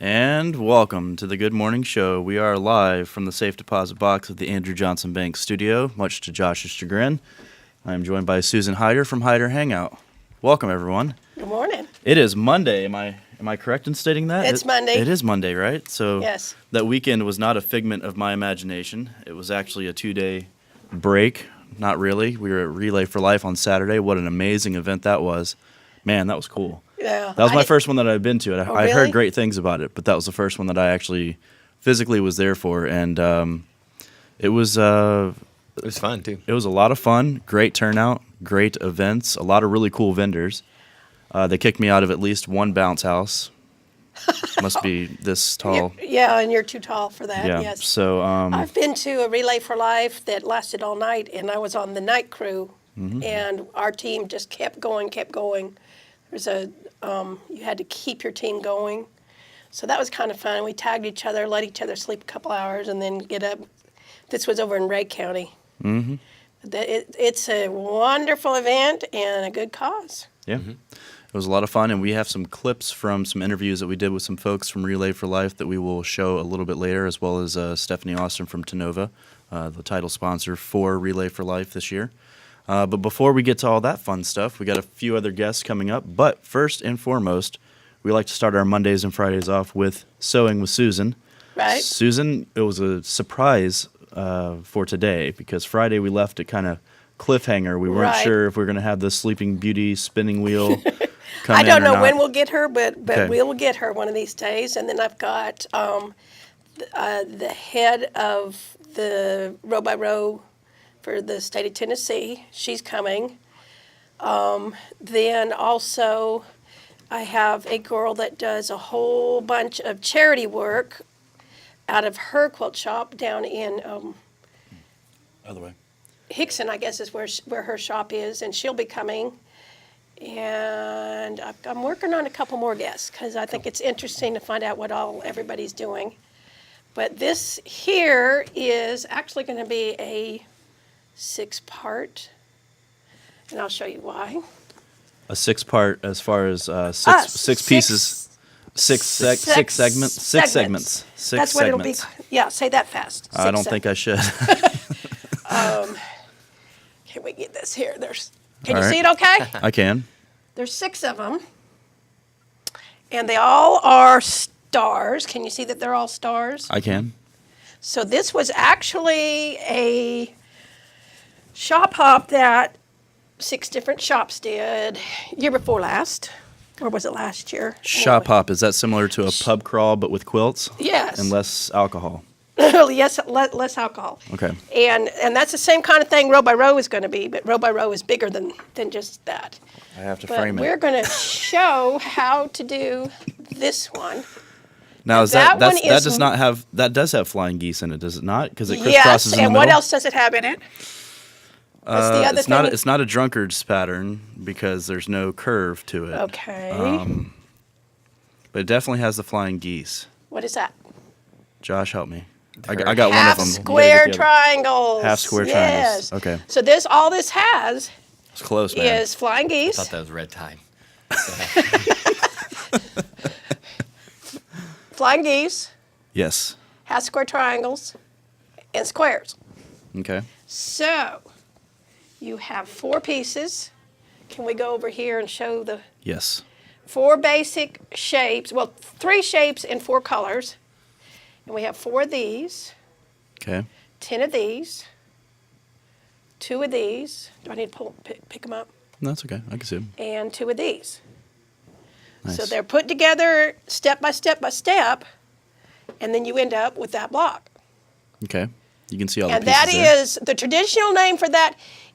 And welcome to the Good Morning Show. We are live from the safe deposit box of the Andrew Johnson Bank studio, much to Josh's chagrin. I am joined by Susan Hyder from Hyderhangout. Welcome, everyone. Good morning. It is Monday. Am I correct in stating that? It's Monday. It is Monday, right? So Yes. That weekend was not a figment of my imagination. It was actually a 2-day break. Not really. We were at Relay for Life on Saturday. What an amazing event that was. Man, that was cool. Yeah. That was my first one that I've been to. Oh, I really? heard great things about it, but that was the first one that I actually physically was there for, and it was fun too. It was a lot of fun. Great turnout, great events, a lot of really cool vendors. They kicked me out of at least one bounce house. Must be this tall. Yeah, and you're too tall for that. Yeah. Yes. So I've been to a Relay for Life that lasted all night, and I was on the night crew, and our team just kept going. There's you had to keep your team going, so that was kind of fun. We tagged each other, let each other sleep a couple hours, and then get up. This was over in Ray County. Mm-hmm. It's a wonderful event and a good cause. Yeah. It was a lot of fun, and we have some clips from some interviews that we did with some folks from Relay for Life that we will show a little bit later, as well as Stephanie Austin from Tenova, the title sponsor for Relay for Life this year. But before we get to all that fun stuff, we got a few other guests coming up. But first and foremost, we like to start our Mondays and Fridays off with Sewing with Susan. Right. Susan, it was a surprise for today because Friday we left it kind of cliffhanger. We weren't Right. sure if we were going to have the Sleeping Beauty spinning wheel come I in don't or know not. when we'll get her, but Okay. we will get her one of these days. And then I've got the head of the row by row for the state of Tennessee. She's coming. Then also I have a girl that does a whole bunch of charity work out of her quilt shop down in Other way. Hickson, I guess is where her shop is, and she'll be coming. And I'm working on a couple more guests because I think it's interesting to find out what all everybody's doing. But this here is actually going to be a 6-part, and I'll show you why. A 6-part as far as six pieces, six segments. Six segments. That's what it'll be. Yeah, say that fast. I don't think I should. Can we get this here? Can All you right. see it okay? I can. There's 6 of them, and they all are stars. Can you see that they're all stars? I can. So this was actually a shop hop that 6 different shops did year before last. Or was it last year? Shop hop, is that similar to a pub crawl but with quilts? Yes. And less alcohol? Yes, less alcohol. Okay. And that's the same kind of thing row by row is going to be, but row by row is bigger than just that. I have to But frame we're it. going to show how to do this one. Now, is that one is- that does have flying geese in it, does it not? Because it crisscrosses Yes, in the and middle. what else does it have in it? That's the other thing. It's not a drunkard's pattern because there's no curve to it. Okay. But it definitely has the flying geese. What is that? Josh, help me. I got one of them. Half You gotta square get the other- triangles. Half square Yes. triangles. Okay. So all this has It's close, man. is flying I geese, thought that was red tide. flying geese, Yes. half square triangles, and squares. Okay. So you have 4 pieces. Can we go over here and show the Yes. 4 basic shapes? Well, 3 shapes in 4 colors. And we have 4 of these, Okay. 10 of these, 2 of these. Do I need to pick them up? No, that's okay. I can see them. And 2 of these. Nice. So they're put together step by step by step, and then you end up with that block. Okay. You can see all And the pieces that there. is, the traditional name for that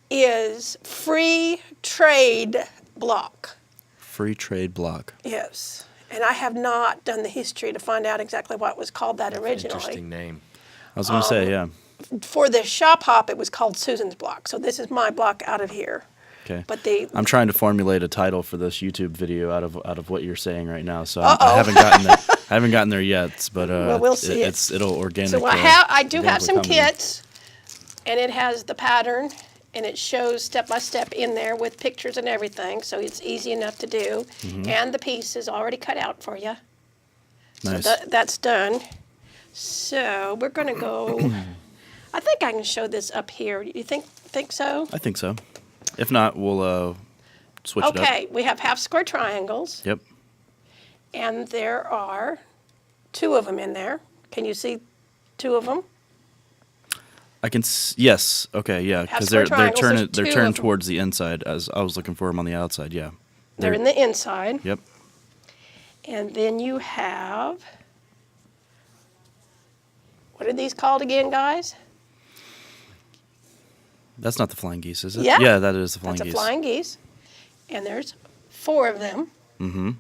is free trade block. Free trade block. Yes. And I have not done the history to find out exactly what was called that originally. Interesting name. I was going to say, yeah. For the shop hop, it was called Susan's block. So this is my block out of here. Okay. But I'm trying to formulate a title for this YouTube video out of what you're saying right now. So Uh-oh. I haven't gotten there. I haven't gotten there yet, but Well, we'll see it'll organically. So I do have some organically come. kits, and it has the pattern, and it shows step by step in there with pictures and everything, so it's easy enough to do. Mm-hmm. And the piece is already cut out for you. Nice. So that's done. So we're going to go. I think I can show this up here. You think so? I think so. If not, we'll switch it up. Okay, we have half square triangles, Yep. and there are 2 of them in there. Can you see 2 of them? I can. Yes. Okay. Yeah. Because square they're triangles, turning there's they're 2 turned of them. towards the inside. As I was looking for them on the outside. Yeah. They're in the inside. Yep. And then you have, what are these called again, guys? That's not the flying geese, is it? Yeah. Yeah, that is the flying That's geese. a flying geese. And there's 4 of them. Mm-hmm.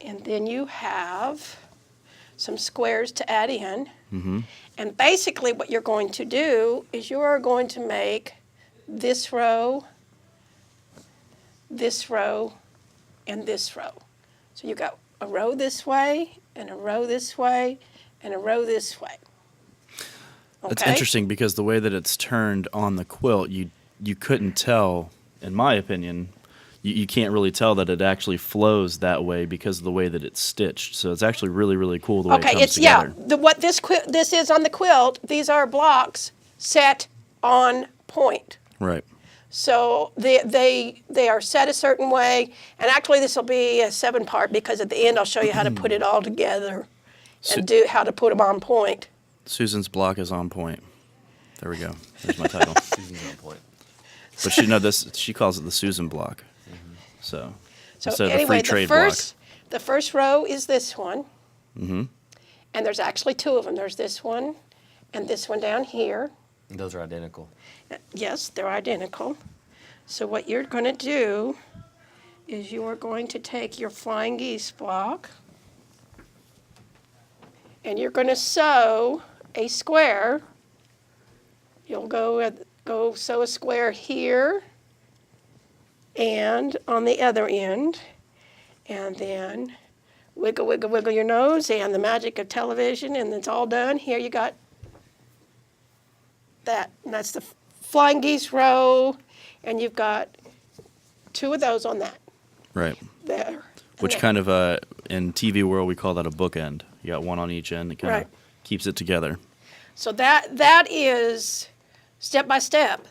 And then you have some squares to add in. Mm-hmm. And basically what you're going to do is you're going to make this row, and this row. So you got a row this way, and a row this way, and a row this way. That's Okay? interesting because the way that it's turned on the quilt, you couldn't tell, in my opinion, you can't really tell that it actually flows that way because of the way that it's stitched. So it's actually really, really cool the way it Okay, comes it's together. what this is on the quilt. These are blocks set on point. Right. So they are set a certain way, and actually this will be a 7-part because at the end I'll show you how to put it all together and do how to put them on point. Susan's block is on point. There we go. There's my title. Susan's on point. But she calls it the Susan block. So So instead of anyway, the free trade the first row is this one, Mm-hmm. and there's actually 2 of them. There's this one and this one down here. And those are identical. Yes, they're identical. So what you're going to do is you're going to take your flying geese block and you're going to sew a square. You'll go sew a square here and on the other end, and then wiggle, wiggle, wiggle your nose, and the magic of television, and it's all done. Here you got that, and that's the flying geese row, and you've got 2 of those on that. Right. There. and Which there. kind of, in TV world, we call that a bookend. You got one on each end. It kind of Right. keeps it together. So that is step by step.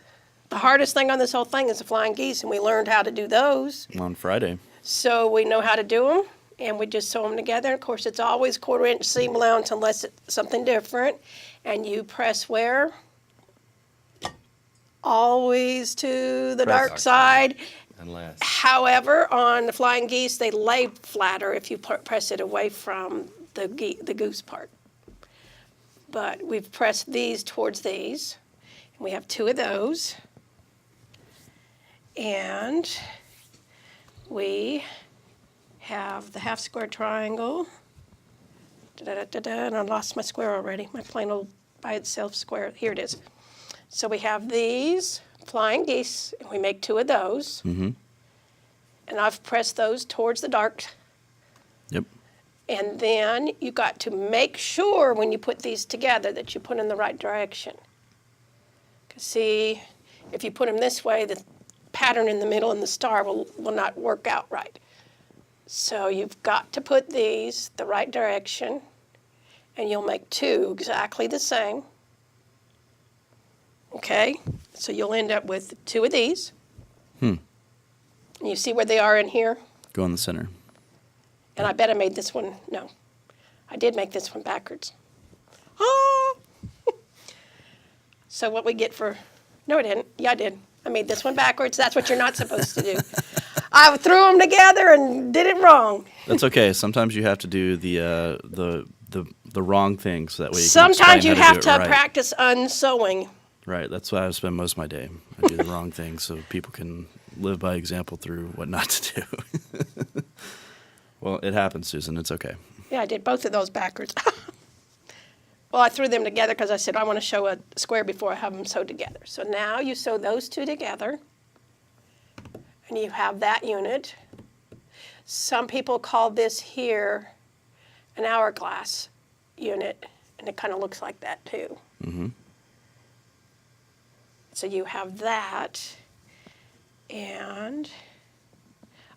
The hardest thing on this whole thing is the flying geese, and we learned how to do those. On Friday. So we know how to do them, and we just sew them together. Of course, it's always 1/4 inch seam allowance unless it's something different. And you press where? Always to the Press dark side. Unless. However, on the flying geese, they lay flatter if you press it away from the goose part. But we've pressed these towards these. And we have 2 of those. And we have the half square triangle. And I lost my square already. My plain old by itself square. Here it is. So we have these flying geese, and we make 2 of those. Mm-hmm. And I've pressed those towards the dark. Yep. And then you got to make sure when you put these together that you put in the right direction. 'Cause see, if you put them this way, the pattern in the middle and the star will not work out right. So you've got to put these the right direction, and you'll make 2 exactly the same. Okay, so you'll end up with 2 of these. And you see where they are in here? Go in the center. And I bet I made this one, no, I did make this one backwards. Ah! So what we get for, no I didn't, yeah I did. I made this one backwards, that's what you're not supposed to do. I threw them together and did it wrong. That's okay. Sometimes you have to do the wrong thing so that way you can Sometimes explain you how have do it to right. practice unsewing. Right. That's why I spend most of my day. I do the wrong thing so people can live by example through what not to do. Well, it happens, Susan. It's okay. Yeah, I did both of those backwards. Well, I threw them together because I said I want to show a square before I have them sewed together. So now you sew those 2 together, and you have that unit. Some people call this here an hourglass unit, and it kind of looks like that too. Mm-hmm. So you have that, and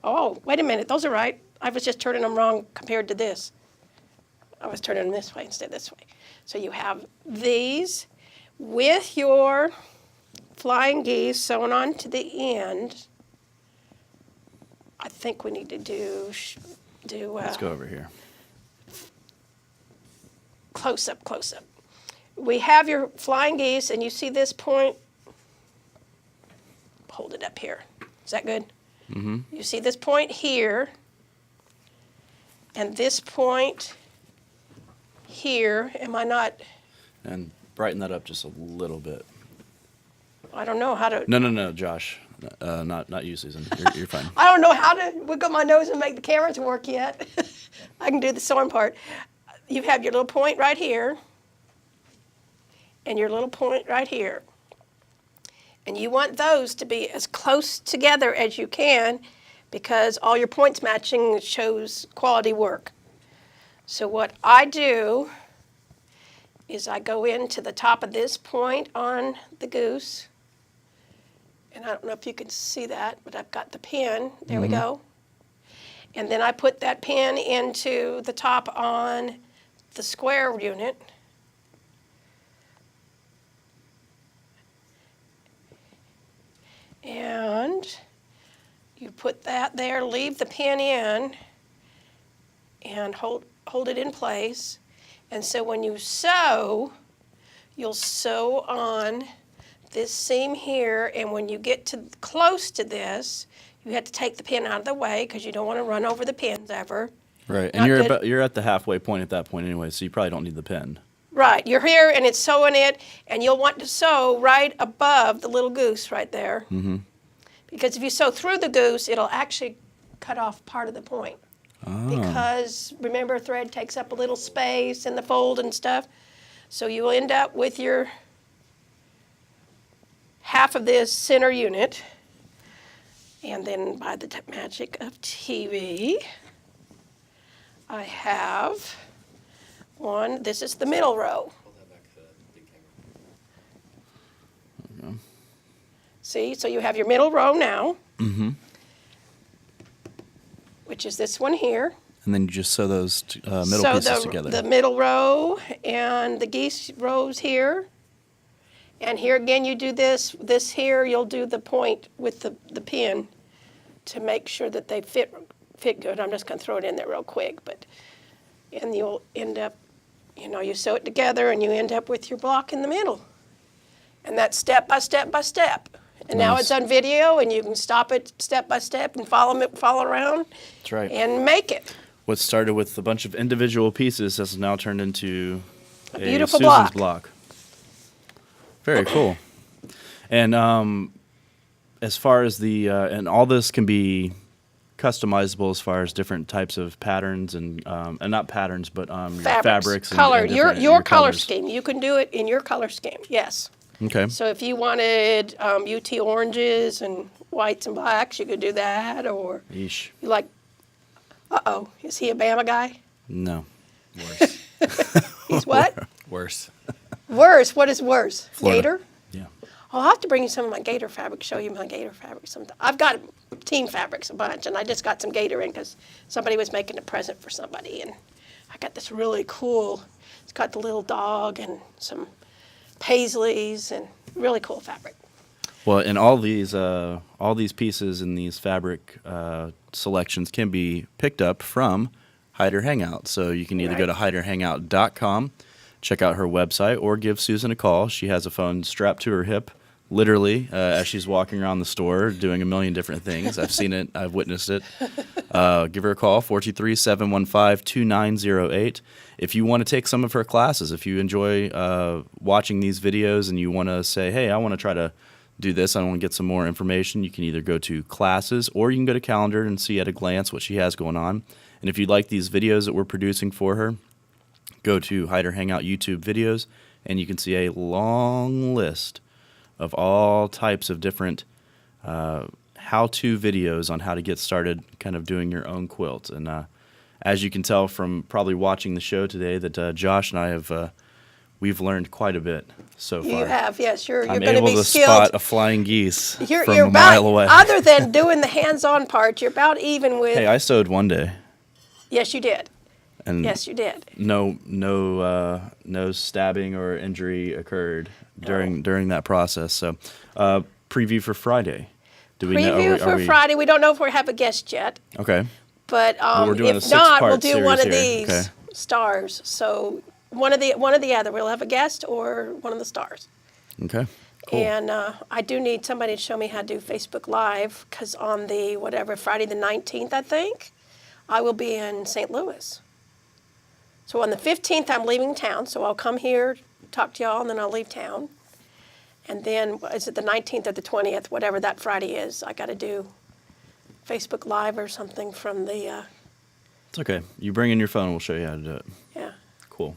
oh, wait a minute, those are right. I was just turning them wrong compared to this. I was turning them this way instead of this way. So you have these with your flying geese sewn on to the end. I think we need to do Let's go over here. close up, close up. We have your flying geese, and you see this point. Hold it up here. Is that good? Mm-hmm. You see this point here, and this point here. Am I not? And brighten that up just a little bit. I don't know how to. No, Josh. Not you, Susan. You're fine. I don't know how to wiggle my nose and make the cameras work yet. I can do the sewing part. You have your little point right here, and your little point right here. And you want those to be as close together as you can, because all your points matching shows quality work. So what I do is I go into the top of this point on the goose, and I don't know if you can see that, but I've got the pin. There we go. And then I put that pin into the top on the square unit. And you put that there, leave the pin in, and hold it in place. And so when you sew, you'll sew on this seam here, and when you get to close to this, you have to take the pin out of the way because you don't want to run over the pins ever. Right, Not and good. you're at the halfway point at that point anyway, so you probably don't need the pin. Right, you're here and it's sewing it, and you'll want to sew right above the little goose right there. Mm-hmm. Because if you sew through the goose, it'll actually cut off part of the point. Oh. Because remember, thread takes up a little space in the fold and stuff. So you will end up with your half of this center unit. And then by the magic of TV, I have one. This is the middle row. See, so you have your middle row now, which is this one here. And then you just sew those middle pieces together. The middle row and the geese rows here. And here again, you do this. This here, you'll do the point with the pin to make sure that they fit good. I'm just going to throw it in there real quick, and you'll end up, you sew it together, and you end up with your block in the middle. And that's step by step by step. And now it's on video, and you can stop it step by step and follow around. That's right. And make it. What started with a bunch of individual pieces has now turned into a beautiful Susan's block. block. Very cool. And as far as and all this can be customizable as far as different types of patterns and not patterns, but your fabrics. Color, and your color colors. scheme. You can do it in your color scheme, yes. Okay. So if you wanted UT oranges and whites and blacks, you could do that, or Yeesh. you like, is he a Bama guy? No. Worse. He's what? Worse. Worse, what is worse? Florida. Gator? Yeah. I'll have to bring you some of my gator fabric, show you my gator fabric sometime. I've got team fabrics a bunch, and I just got some gator in because somebody was making a present for somebody, and I got this really cool, it's got the little dog and some paisleys and really cool fabric. Well, and all these pieces and these fabric selections can be picked up from Hyderhangout. So you can either go to hyderhangout.com, check out her website, or give Susan a call. She has a phone strapped to her hip, literally, as she's walking around the store doing a million different things. I've seen it. I've witnessed it. Give her a call, 423-715-2908. If you want to take some of her classes, if you enjoy watching these videos and you want to say, hey, I want to try to do this, I want to get some more information, you can either go to classes or you can go to calendar and see at a glance what she has going on. And if you like these videos that we're producing for her, go to Hyderhangout YouTube videos, and you can see a long list of all types of different how-to videos on how to get started kind of doing your own quilt. And as you can tell from probably watching the show today that Josh and I have we've learned quite a bit so far. You have, yes. You're I'm going to able be to skilled. spot a flying geese from You're a mile about, away. Other than doing the hands-on part, you're about even with. Hey, I sewed one day. Yes, you did. And Yes, you did. no stabbing or injury occurred during that process. So, preview for Friday. Do we know? Preview for Friday. We don't know if we have a guest yet, Okay. but we're doing a if not, we'll six-part do one of series here. these Okay. stars. So one of the other. We'll have a guest or one of the stars. Okay. Cool. And I do need somebody to show me how to do Facebook Live, because on the Friday the 19th, I think, I will be in St. Louis. So on the 15th, I'm leaving town. So I'll come here, talk to y'all, and then I'll leave town. And then, is it the 19th or the 20th, whatever that Friday is, I got to do Facebook Live or something from the, It's okay. You bring in your phone, we'll show you how to do it. yeah. Cool.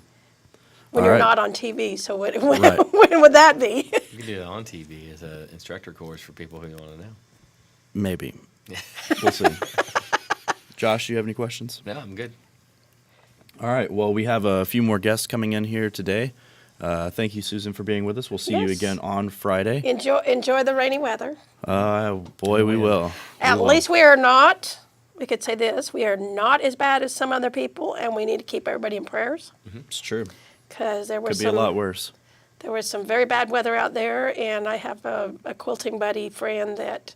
When All you're right. not on TV, so when Right. when would that be? You can do it on TV as an instructor course for people who want to know. Maybe. We'll see. Josh, do you have any questions? No, I'm good. All right. Well, we have a few more guests coming in here today. Thank you, Susan, for being with us. We'll see you Yes. again on Friday. Enjoy the rainy weather. Boy, we will. At least we are not, we could say this, we are not as bad as some other people, and we need to keep everybody in prayers, It's true. because there was Could be a lot worse. There was some very bad weather out there, and I have a quilting buddy friend that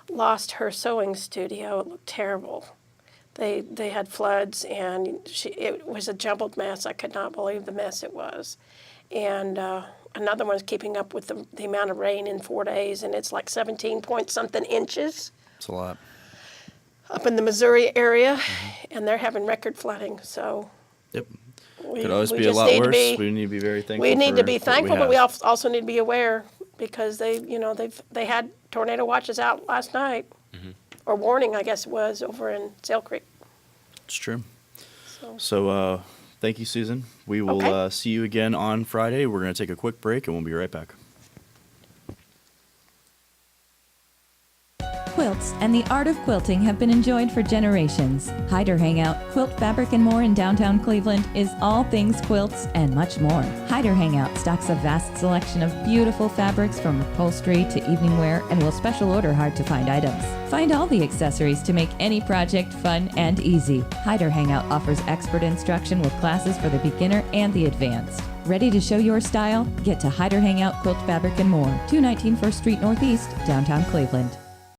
lost her sewing studio. It looked terrible. They had floods, and it was a jumbled mess. I could not believe the mess it was. And another one's keeping up with the amount of rain in 4 days, and it's like 17 point something inches It's a lot. up in the Missouri area, and they're having record flooding. So Yep. we, Could always we be a just lot need worse. to be, We need to be very thankful. we need to be for what thankful, but we have. also need to be aware, because they had tornado watches out last night, or warning, I guess it was, over in Sail Creek. It's true. So, So, thank you, Susan. We will Okay. see you again on Friday. We're going to take a quick break, and we'll be right back. Quilts and the art of quilting have been enjoyed for generations. Hyderhangout, Quilt Fabric and More in downtown Cleveland is all things quilts and much more. Hyderhangout stocks a vast selection of beautiful fabrics from upholstery to evening wear and will special order hard-to-find items. Find all the accessories to make any project fun and easy. Hyderhangout offers expert instruction with classes for the beginner and the advanced. Ready to show your style? Get to Hyderhangout, Quilt Fabric and More, 219 First Street Northeast, downtown Cleveland.